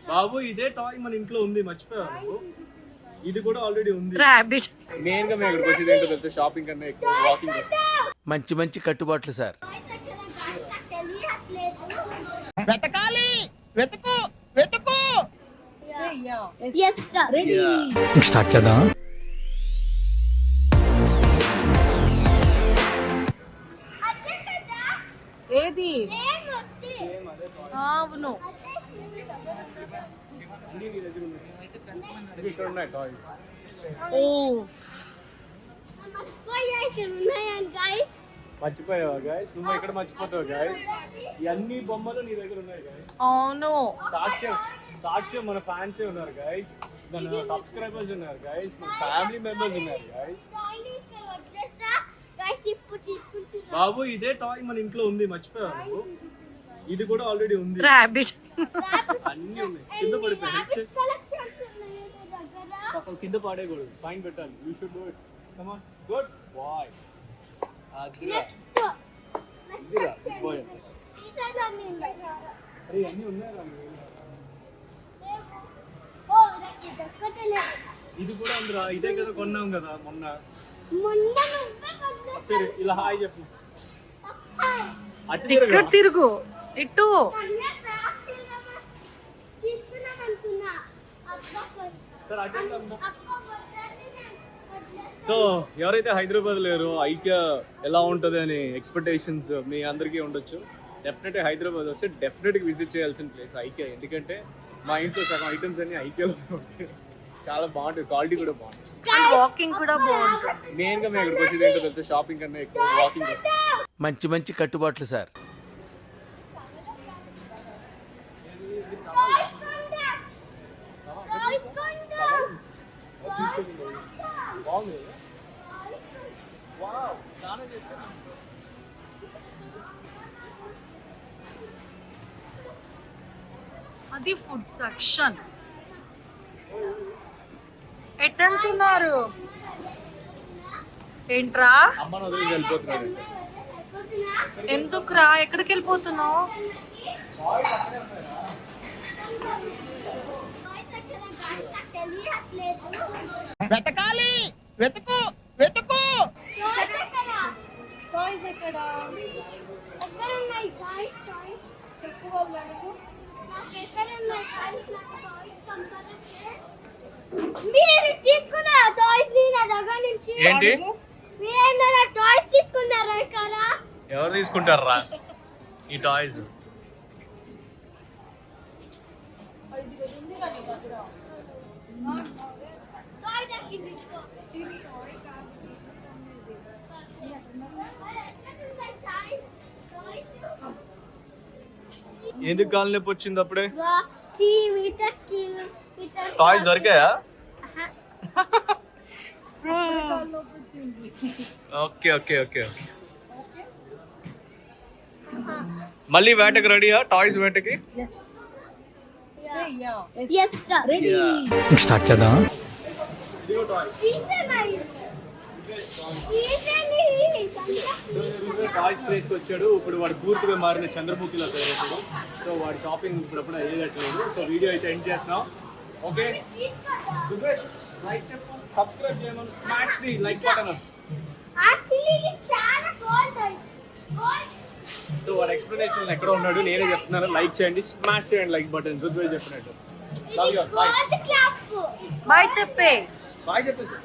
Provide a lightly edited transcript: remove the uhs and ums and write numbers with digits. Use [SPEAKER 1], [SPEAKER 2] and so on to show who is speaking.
[SPEAKER 1] బాబు ఇదే టాయ్ మన ఇంట్లో ఉంది, మర్చిపోయావు నువ్వు? ఇది కూడా ఆల్రెడీ ఉంది.
[SPEAKER 2] రాబిట్.
[SPEAKER 1] మెయిన్ గా మేము ఇక్కడికి వచ్చేది ఏంటో తెలుసు, షాపింగ్ కన్నా ఎక్కువ వాకింగ్ చేస్తాం.
[SPEAKER 3] మంచి మంచి కట్టుబాట్లు సార్.
[SPEAKER 4] వెతకాలి, వెతుకు వెతుకు.
[SPEAKER 3] స్టార్ట్ చేద్దాం.
[SPEAKER 2] ఏది? అవును.
[SPEAKER 1] ఇక్కడ ఉన్నాయి టాయ్స్.
[SPEAKER 2] ఓ
[SPEAKER 1] మర్చిపోయావా గైస్? నువ్వు ఇక్కడ మర్చిపోతావు గైస్. ఇవన్నీ బొమ్మలు నీ దగ్గర ఉన్నాయి గైస్.
[SPEAKER 2] అవును.
[SPEAKER 1] సాక్ష్యం మన ఫ్యాన్సే ఉన్నారు గైస్, మన సబ్స్క్రైబర్స్ ఉన్నారు గైస్, మన ఫ్యామిలీ మెంబర్స్ ఉన్నారు గైస్. బాబు ఇదే టాయ్ మన ఇంట్లో ఉంది, మర్చిపోయావు నువ్వు? ఇది కూడా ఆల్రెడీ ఉంది.
[SPEAKER 2] రాబిట్.
[SPEAKER 1] అన్ని ఉన్నాయి. కింద పడిపోయి కింద పడేయకూడదు, ఫైన్ పెట్టాలి. You should do it. Come on, good bye. అదిరా ఇదిరా గుడ్ బాయ్. అరే అన్నీ ఉన్నాయా? ఇది కూడా ఉందిరా, ఇదే కదా కొన్నాం కదా మొన్న. సరే ఇలా హాయ్ చెప్పు.
[SPEAKER 2] ఇక్కడ తిరుగు ఇటు.
[SPEAKER 1] సో ఎవరైతే హైదరాబాద్ లేరో ఐక్యా ఎలా ఉంటుంది అని ఎక్స్పెక్టేషన్స్ మీ అందరికీ ఉండొచ్చు. డెఫినెట్గా హైదరాబాద్ వస్తే డెఫినెట్గా విజిట్ చేయాల్సిన ప్లేస్ ఐక్యా. ఎందుకంటే మా ఇంట్లో సగం ఐటమ్స్ అన్ని ఐక్యాలో ఉంటాయి. చాలా బాగుంటుంది, క్వాలిటీ కూడా బాగుంటుంది,
[SPEAKER 2] వాకింగ్ కూడా బాగుంటుంది.
[SPEAKER 1] మెయిన్ గా మేము ఇక్కడికి వచ్చేది ఏంటో తెలుసు, షాపింగ్ కన్నా ఎక్కువ వాకింగ్ చేస్తాం.
[SPEAKER 3] మంచి మంచి కట్టుబాట్లు సార్.
[SPEAKER 2] అది ఫుడ్ సెక్షన్. ఎట్టంటున్నారు ఏంట్రా?
[SPEAKER 1] అమ్మను వదిలేసి వెళ్ళిపోతున్నాడు.
[SPEAKER 2] ఎందుకురా? ఎక్కడికి వెళ్ళిపోతున్నావు?
[SPEAKER 4] వెతకాలి, వెతుకు వెతుకు.
[SPEAKER 2] టాయ్స్ ఎక్కడ?
[SPEAKER 1] ఏంటి? ఎవరు తీసుకుంటారా ఈ టాయ్స్? ఎందుకు కాలు నొప్పి వచ్చింది అప్పుడే? టాయ్స్ దొరికాయా? Okay okay okay. మళ్ళీ వేటకి రెడీయా? టాయ్స్ వేటకి
[SPEAKER 3] స్టార్ట్ చేద్దాం.
[SPEAKER 1] టాయ్స్ ప్లేస్ కి వచ్చాడు. ఇప్పుడు వాడు పూర్తిగా మారిన చంద్రముఖిలో తయారు. సో వాడి షాపింగ్ ఇప్పుడప్పుడు అయ్యేటట్లేదు. సో వీడియో అయితే ఎండ్ చేస్తున్నాం. ఓకే, లైక్ చెప్పు, సబ్స్క్రైబ్ చేయమని, smash the like button. So వాడి ఎక్స్ప్లెనేషన్ ఎక్కడ ఉన్నాడు నేనే చెప్తున్నాను. లైక్ చేయండి, స్మాష్ చేయండి లైక్ బటన్. రుద్వే చెప్పినట్టు.
[SPEAKER 2] బాయ్ చెప్పే.
[SPEAKER 1] బాయ్ చెప్పేసి